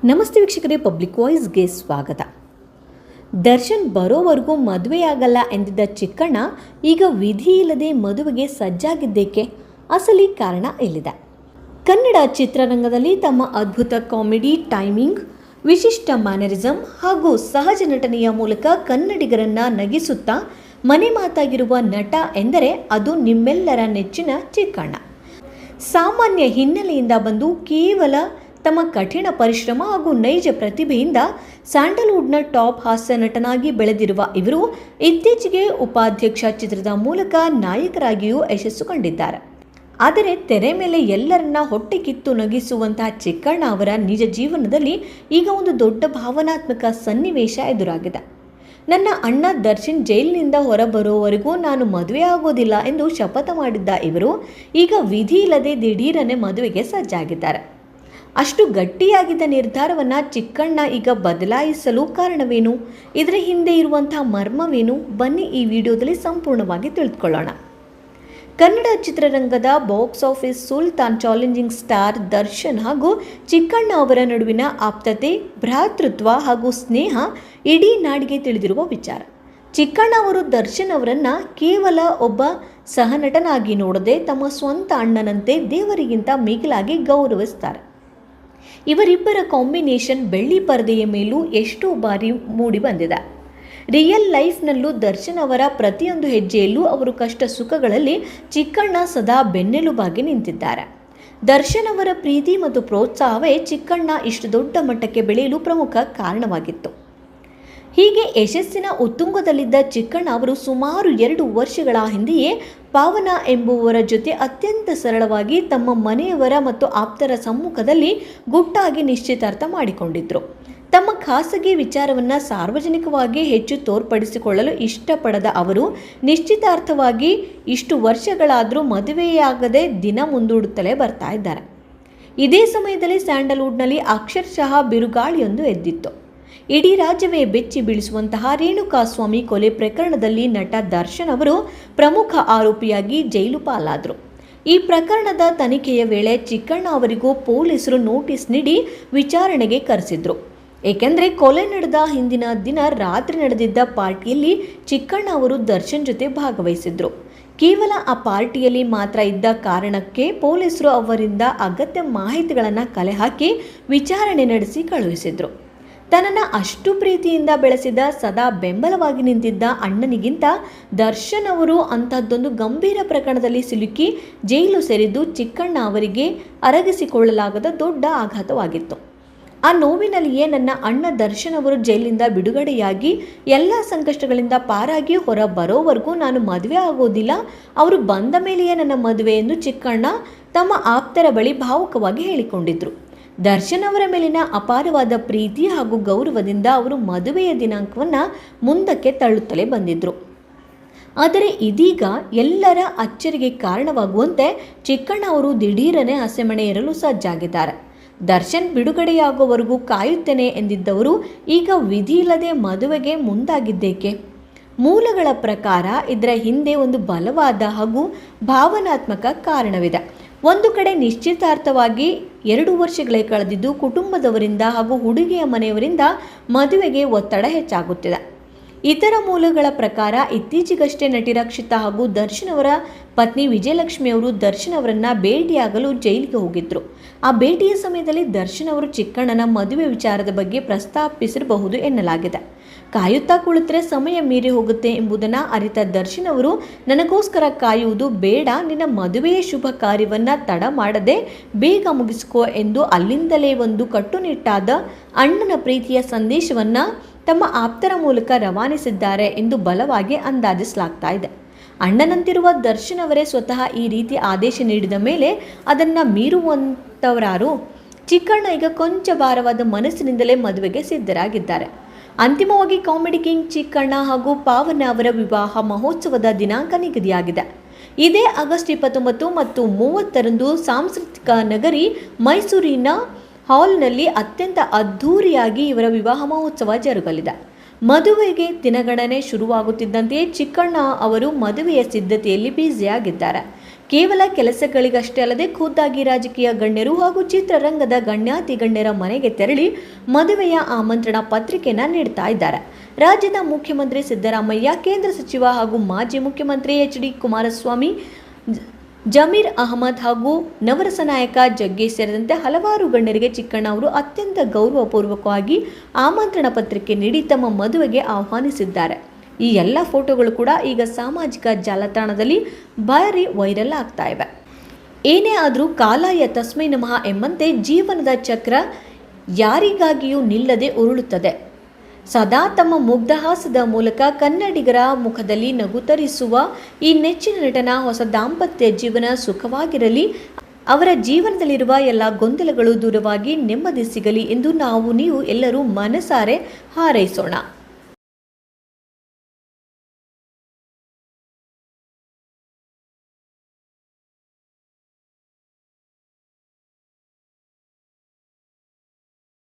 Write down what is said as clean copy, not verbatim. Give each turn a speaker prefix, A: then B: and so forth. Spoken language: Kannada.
A: ನಮಸ್ತೆ ವೀಕ್ಷಕರೇ, ಪಬ್ಲಿಕ್ ವಾಯ್ಸ್ಗೆ ಸ್ವಾಗತ. ದರ್ಶನ್ ಬರೋವರೆಗೂ ಮದುವೆಯಾಗಲ್ಲ ಎಂದಿದ್ದ ಚಿಕ್ಕಣ್ಣ ಈಗ ವಿಧಿ ಇಲ್ಲದೆ ಮದುವೆಗೆ ಸಜ್ಜಾಗಿದ್ದೇಕೆ? ಅಸಲಿ ಕಾರಣ ಇಲ್ಲಿದೆ. ಕನ್ನಡ ಚಿತ್ರರಂಗದಲ್ಲಿ ತಮ್ಮ ಅದ್ಭುತ ಕಾಮಿಡಿ ಟೈಮಿಂಗ್, ವಿಶಿಷ್ಟ ಮ್ಯಾನರಿಸಮ್ ಹಾಗೂ ಸಹಜ ನಟನೆಯ ಮೂಲಕ ಕನ್ನಡಿಗರನ್ನ ನಗಿಸುತ್ತಾ ಮನೆ ಮಾತಾಗಿರುವ ನಟ ಎಂದರೆ ಅದು ನಿಮ್ಮೆಲ್ಲರ ನೆಚ್ಚಿನ ಚಿಕ್ಕಣ್ಣ. ಸಾಮಾನ್ಯ ಹಿನ್ನೆಲೆಯಿಂದ ಬಂದು ಕೇವಲ ತಮ್ಮ ಕಠಿಣ ಪರಿಶ್ರಮ ಹಾಗೂ ನೈಜ ಪ್ರತಿಭೆಯಿಂದ ಸ್ಯಾಂಡಲ್ವುಡ್ನ ಟಾಪ್ ಹಾಸ್ಯ ನಟನಾಗಿ ಬೆಳೆದಿರುವ ಇವರು ಇತ್ತೀಚೆಗೆ ಉಪಾಧ್ಯಕ್ಷ ಚಿತ್ರದ ಮೂಲಕ ನಾಯಕರಾಗಿಯೂ ಯಶಸ್ಸು ಕಂಡಿದ್ದಾರೆ. ಆದರೆ ತೆರೆ ಮೇಲೆ ಎಲ್ಲರನ್ನ ಹೊಟ್ಟೆ ಕಿತ್ತು ನಗಿಸುವಂತಹ ಚಿಕ್ಕಣ್ಣ ಅವರ ನಿಜ ಜೀವನದಲ್ಲಿ ಈಗ ಒಂದು ದೊಡ್ಡ ಭಾವನಾತ್ಮಕ ಸನ್ನಿವೇಶ ಎದುರಾಗಿದೆ. ನನ್ನ ಅಣ್ಣ ದರ್ಶನ್ ಜೈಲಿನಿಂದ ಹೊರಬರುವವರೆಗೂ ನಾನು ಮದುವೆ ಆಗೋದಿಲ್ಲ ಎಂದು ಶಪಥ ಮಾಡಿದ್ದ ಇವರು ಈಗ ವಿಧಿ ಇಲ್ಲದೆ ದಿಢೀರನೆ ಮದುವೆಗೆ ಸಜ್ಜಾಗಿದ್ದಾರೆ. ಅಷ್ಟು ಗಟ್ಟಿಯಾಗಿದ್ದ ನಿರ್ಧಾರವನ್ನು ಚಿಕ್ಕಣ್ಣ ಈಗ ಬದಲಾಯಿಸಲು ಕಾರಣವೇನು? ಇದರ ಹಿಂದೆ ಇರುವಂತಹ ಮರ್ಮವೇನು? ಬನ್ನಿ ಈ ವಿಡಿಯೋದಲ್ಲಿ ಸಂಪೂರ್ಣವಾಗಿ ತಿಳಿದುಕೊಳ್ಳೋಣ. ಕನ್ನಡ ಚಿತ್ರರಂಗದ box office Sultan challenging star Darshan ಹಾಗೂ ಚಿಕ್ಕಣ್ಣ ಅವರ ನಡುವಿನ ಆಪ್ತತೆ, ಭ್ರಾತೃತ್ವ ಹಾಗೂ ಸ್ನೇಹ ಇಡೀ ನಾಡಿಗೆ ತಿಳಿದಿರುವ ವಿಚಾರ. ಚಿಕ್ಕಣ್ಣ ಅವರು ದರ್ಶನ್ ಅವರನ್ನು ಕೇವಲ ಒಬ್ಬ ಸಹನಟನಾಗಿ ನೋಡದೆ ತಮ್ಮ ಸ್ವಂತ ಅಣ್ಣನಂತೆ ದೇವರಿಗಿಂತ ಮಿಗಿಲಾಗಿ ಗೌರವಿಸ್ತಾರೆ. ಇವರಿಬ್ಬರ ಕಾಂಬಿನೇಷನ್ ಬೆಳ್ಳಿ ಪರದೆಯ ಮೇಲೂ ಎಷ್ಟೋ ಬಾರಿ ಮೂಡಿ ಬಂದಿದೆ. ರಿಯಲ್ ಲೈಫ್ನಲ್ಲೂ ದರ್ಶನ್ ಅವರ ಪ್ರತಿಯೊಂದು ಹೆಜ್ಜೆಯಲ್ಲೂ ಅವರು ಕಷ್ಟ ಸುಖಗಳಲ್ಲಿ ಚಿಕ್ಕಣ್ಣ ಸದಾ ಬೆನ್ನೆಲುಬಾಗಿ ನಿಂತಿದ್ದಾರೆ. ದರ್ಶನ್ ಅವರ ಪ್ರೀತಿ ಮತ್ತು ಪ್ರೋತ್ಸಾಹವೇ ಚಿಕ್ಕಣ್ಣ ಇಷ್ಟು ದೊಡ್ಡ ಮಟ್ಟಕ್ಕೆ ಬೆಳೆಯಲು ಪ್ರಮುಖ ಕಾರಣವಾಗಿತ್ತು. ಹೀಗೆ ಯಶಸ್ಸಿನ ಉತ್ತುಂಗದಲ್ಲಿದ್ದ ಚಿಕ್ಕಣ್ಣ ಅವರು ಸುಮಾರು 2 ವರ್ಷಗಳ ಹಿಂದೆಯೇ ಪಾವನ ಎಂಬುವರ ಜೊತೆ ಅತ್ಯಂತ ಸರಳವಾಗಿ ತಮ್ಮ ಮನೆಯವರ ಮತ್ತು ಆಪ್ತರ ಸಮ್ಮುಖದಲ್ಲಿ ಗುಟ್ಟಾಗಿ ನಿಶ್ಚಿತಾರ್ಥ ಮಾಡಿಕೊಂಡಿದ್ರು. ತಮ್ಮ ಖಾಸಗಿ ವಿಚಾರವನ್ನು ಸಾರ್ವಜನಿಕವಾಗಿ ಹೆಚ್ಚು ತೋರ್ಪಡಿಸಿಕೊಳ್ಳಲು ಇಷ್ಟಪಡದ ಅವರು ನಿಶ್ಚಿತಾರ್ಥವಾಗಿ ಇಷ್ಟು ವರ್ಷಗಳಾದರೂ ಮದುವೆಯಾಗದೆ ದಿನ ಮುಂದೂಡುತ್ತಲೇ ಬರ್ತಾ ಇದ್ದಾರೆ. ಇದೇ ಸಮಯದಲ್ಲಿ ಸ್ಯಾಂಡಲ್ವುಡ್ನಲ್ಲಿ ಅಕ್ಷರಶಃ ಬಿರುಗಾಳಿಯೊಂದು ಎದ್ದಿತ್ತು. ಇಡೀ ರಾಜ್ಯವೇ ಬೆಚ್ಚಿ ಬೀಳಿಸುವಂತಹ ರೇಣುಕಾಸ್ವಾಮಿ ಕೊಲೆ ಪ್ರಕರಣದಲ್ಲಿ ನಟ ದರ್ಶನ್ ಅವರು ಪ್ರಮುಖ ಆರೋಪಿಯಾಗಿ ಜೈಲು ಪಾಲಾದರು. ಈ ಪ್ರಕರಣದ ತನಿಖೆಯ ವೇಳೆ ಚಿಕ್ಕಣ್ಣ ಅವರಿಗೂ ಪೊಲೀಸರು ನೋಟಿಸ್ ನೀಡಿ ವಿಚಾರಣೆಗೆ ಕರೆಸಿದ್ರು. ಏಕೆಂದರೆ ಕೊಲೆ ನಡೆದ ಹಿಂದಿನ ದಿನ ರಾತ್ರಿ ನಡೆದಿದ್ದ ಪಾರ್ಟಿಯಲ್ಲಿ ಚಿಕ್ಕಣ್ಣ ಅವರು ದರ್ಶನ್ ಜೊತೆ ಭಾಗವಹಿಸಿದ್ರು. ಕೇವಲ ಆ ಪಾರ್ಟಿಯಲ್ಲಿ ಮಾತ್ರ ಇದ್ದ ಕಾರಣಕ್ಕೆ ಪೊಲೀಸರು ಅವರಿಂದ ಅಗತ್ಯ ಮಾಹಿತಿಗಳನ್ನು ಕಲೆ ಹಾಕಿ ವಿಚಾರಣೆ ನಡೆಸಿ ಕಳುಹಿಸಿದ್ರು. ತನ್ನನ್ನು ಅಷ್ಟು ಪ್ರೀತಿಯಿಂದ ಬೆಳೆಸಿದ, ಸದಾ ಬೆಂಬಲವಾಗಿ ನಿಂತಿದ್ದ ಅಣ್ಣನಿಗಿಂತ ದರ್ಶನ್ ಅವರು ಅಂಥದ್ದೊಂದು ಗಂಭೀರ ಪ್ರಕರಣದಲ್ಲಿ ಸಿಲುಕಿ ಜೈಲು ಸೇರಿದ್ದು ಚಿಕ್ಕಣ್ಣ ಅವರಿಗೆ ಅರಗಿಸಿಕೊಳ್ಳಲಾಗದ ದೊಡ್ಡ ಆಘಾತವಾಗಿತ್ತು. ಆ ನೋವಿನಲ್ಲಿಯೇ ನನ್ನ ಅಣ್ಣ ದರ್ಶನ್ ಅವರು ಜೈಲಿನಿಂದ ಬಿಡುಗಡೆಯಾಗಿ ಎಲ್ಲ ಸಂಕಷ್ಟಗಳಿಂದ ಪಾರಾಗಿ ಹೊರ ಬರೋವರೆಗೂ ನಾನು ಮದುವೆ ಆಗೋದಿಲ್ಲ, ಅವರು ಬಂದ ಮೇಲೆಯೇ ನನ್ನ ಮದುವೆ ಎಂದು ಚಿಕ್ಕಣ್ಣ ತಮ್ಮ ಆಪ್ತರ ಬಳಿ ಭಾವುಕವಾಗಿ ಹೇಳಿಕೊಂಡಿದ್ರು. ದರ್ಶನ್ ಅವರ ಮೇಲಿನ ಅಪಾರವಾದ ಪ್ರೀತಿ ಹಾಗೂ ಗೌರವದಿಂದ ಅವರು ಮದುವೆಯ ದಿನಾಂಕವನ್ನು ಮುಂದಕ್ಕೆ ತಳ್ಳುತ್ತಲೇ ಬಂದಿದ್ದರು. ಆದರೆ ಇದೀಗ ಎಲ್ಲರ ಅಚ್ಚರಿಗೆ ಕಾರಣವಾಗುವಂತೆ ಚಿಕ್ಕಣ್ಣ ಅವರು ದಿಢೀರನೆ ಹಸೆಮಣೆ ಏರಲು ಸಜ್ಜಾಗಿದ್ದಾರೆ. ದರ್ಶನ್ ಬಿಡುಗಡೆಯಾಗುವವರೆಗೂ ಕಾಯುತ್ತೇನೆ ಎಂದಿದ್ದವರು ಈಗ ವಿಧಿ ಇಲ್ಲದೆ ಮದುವೆಗೆ ಮುಂದಾಗಿದ್ದೇಕೆ? ಮೂಲಗಳ ಪ್ರಕಾರ ಇದರ ಹಿಂದೆ ಒಂದು ಬಲವಾದ ಹಾಗೂ ಭಾವನಾತ್ಮಕ ಕಾರಣವಿದೆ. ಒಂದು ಕಡೆ ನಿಶ್ಚಿತಾರ್ಥವಾಗಿ 2 ವರ್ಷಗಳೇ ಕಳೆದಿದ್ದು ಕುಟುಂಬದವರಿಂದ ಹಾಗೂ ಹುಡುಗಿಯ ಮನೆಯವರಿಂದ ಮದುವೆಗೆ ಒತ್ತಡ ಹೆಚ್ಚಾಗುತ್ತಿದೆ. ಇತರ ಮೂಲಗಳ ಪ್ರಕಾರ ಇತ್ತೀಚೆಗಷ್ಟೇ ನಟಿ ರಕ್ಷಿತಾ ಹಾಗೂ ದರ್ಶನ್ ಅವರ ಪತ್ನಿ ವಿಜಯಲಕ್ಷ್ಮಿ ಅವರು ದರ್ಶನ್ ಅವರನ್ನು ಭೇಟಿಯಾಗಲು ಜೈಲಿಗೆ ಹೋಗಿದ್ರು. ಆ ಭೇಟಿಯ ಸಮಯದಲ್ಲಿ ದರ್ಶನ್ ಅವರು ಚಿಕ್ಕಣ್ಣನ ಮದುವೆ ವಿಚಾರದ ಬಗ್ಗೆ ಪ್ರಸ್ತಾಪಿಸಿರಬಹುದು ಎನ್ನಲಾಗಿದೆ. ಕಾಯುತ್ತಾ ಕುಳಿತರೆ ಸಮಯ ಮೀರಿ ಹೋಗುತ್ತೆ ಎಂಬುದನ್ನು ಅರಿತ ದರ್ಶನ್ ಅವರು ನನಗೋಸ್ಕರ ಕಾಯುವುದು ಬೇಡ, ನಿನ್ನ ಮದುವೆಯ ಶುಭ ಕಾರ್ಯವನ್ನು ತಡ ಮಾಡದೆ ಬೇಗ ಮುಗಿಸ್ಕೋ ಎಂದು ಅಲ್ಲಿಂದಲೇ ಒಂದು ಕಟ್ಟುನಿಟ್ಟಾದ ಅಣ್ಣನ ಪ್ರೀತಿಯ ಸಂದೇಶವನ್ನು ತಮ್ಮ ಆಪ್ತರ ಮೂಲಕ ರವಾನಿಸಿದ್ದಾರೆ ಎಂದು ಬಲವಾಗಿ ಅಂದಾಜಿಸಲಾಗ್ತಾ ಇದೆ. ಅಣ್ಣನಂತಿರುವ ದರ್ಶನ್ ಅವರೇ ಸ್ವತಃ ಈ ರೀತಿ ಆದೇಶ ನೀಡಿದ ಮೇಲೆ ಅದನ್ನು ಮೀರುವಂಥವರಾರು? ಚಿಕ್ಕಣ್ಣ ಈಗ ಕೊಂಚ ಭಾರವಾದ ಮನಸ್ಸಿನಿಂದಲೇ ಮದುವೆಗೆ ಸಿದ್ಧರಾಗಿದ್ದಾರೆ. ಅಂತಿಮವಾಗಿ ಕಾಮಿಡಿ ಕಿಂಗ್ ಚಿಕ್ಕಣ್ಣ ಹಾಗೂ ಪಾವನ ಅವರ ವಿವಾಹ ಮಹೋತ್ಸವದ ದಿನಾಂಕ ನಿಗದಿಯಾಗಿದೆ. ಇದೇ ಆಗಸ್ಟ್ 29 ಮತ್ತು 30ರಂದು ಸಾಂಸ್ಕೃತಿಕ ನಗರಿ ಮೈಸೂರಿನ ಹಾಲ್ನಲ್ಲಿ ಅತ್ಯಂತ ಅದ್ಧೂರಿಯಾಗಿ ಇವರ ವಿವಾಹ ಮಹೋತ್ಸವ ಜರುಗಲಿದೆ. ಮದುವೆಗೆ ದಿನಗಣನೆ ಶುರುವಾಗುತ್ತಿದ್ದಂತೆಯೇ ಚಿಕ್ಕಣ್ಣ ಅವರು ಮದುವೆಯ ಸಿದ್ಧತೆಯಲ್ಲಿ ಬ್ಯುಸಿಯಾಗಿದ್ದಾರೆ. ಕೇವಲ ಕೆಲಸಗಳಿಗಷ್ಟೇ ಅಲ್ಲದೆ ಖುದ್ದಾಗಿ ರಾಜಕೀಯ ಗಣ್ಯರು ಹಾಗೂ ಚಿತ್ರರಂಗದ ಗಣ್ಯಾತಿ ಗಣ್ಯರ ಮನೆಗೆ ತೆರಳಿ ಮದುವೆಯ ಆಮಂತ್ರಣ ಪತ್ರಿಕೆಯನ್ನು ನೀಡ್ತಾ ಇದ್ದಾರೆ. ರಾಜ್ಯದ ಮುಖ್ಯಮಂತ್ರಿ ಸಿದ್ದರಾಮಯ್ಯ, ಕೇಂದ್ರ ಸಚಿವ ಹಾಗೂ ಮಾಜಿ ಮುಖ್ಯಮಂತ್ರಿ ಎಚ್.ಡಿ. ಕುಮಾರಸ್ವಾಮಿ, ಜಮೀರ್ ಅಹಮದ್ ಹಾಗೂ ನವರಸ ನಾಯಕ ಜಗ್ಗೇಶ್ ಸೇರಿದಂತೆ ಹಲವಾರು ಗಣ್ಯರಿಗೆ ಚಿಕ್ಕಣ್ಣ ಅವರು ಅತ್ಯಂತ ಗೌರವಪೂರ್ವಕವಾಗಿ ಆಮಂತ್ರಣ ಪತ್ರಿಕೆ ನೀಡಿ ತಮ್ಮ ಮದುವೆಗೆ ಆಹ್ವಾನಿಸಿದ್ದಾರೆ. ಈ ಎಲ್ಲ ಫೋಟೋಗಳು ಕೂಡ ಈಗ ಸಾಮಾಜಿಕ ಜಾಲತಾಣದಲ್ಲಿ ಭಾರಿ ವೈರಲ್ ಆಗ್ತಾ ಇವೆ. ಏನೇ ಆದರೂ ಕಾಲಾಯ ತಸ್ಮೈ ನಮಃ ಎಂಬಂತೆ ಜೀವನದ ಚಕ್ರ ಯಾರಿಗಾಗಿಯೂ ನಿಲ್ಲದೆ ಉರುಳುತ್ತದೆ. ಸದಾ ತಮ್ಮ ಮುಗ್ಧಹಾಸದ ಮೂಲಕ ಕನ್ನಡಿಗರ ಮುಖದಲ್ಲಿ ನಗು ತರಿಸುವ ಈ ನೆಚ್ಚಿನ ನಟನ ಹೊಸ ದಾಂಪತ್ಯ ಜೀವನ ಸುಖವಾಗಿರಲಿ, ಅವರ ಜೀವನದಲ್ಲಿರುವ ಎಲ್ಲ ಗೊಂದಲಗಳು ದೂರವಾಗಿ ನೆಮ್ಮದಿ ಸಿಗಲಿ ಎಂದು ನೀವು ಎಲ್ಲರೂ ಮನಸಾರೆ ಹಾರೈಸೋಣ.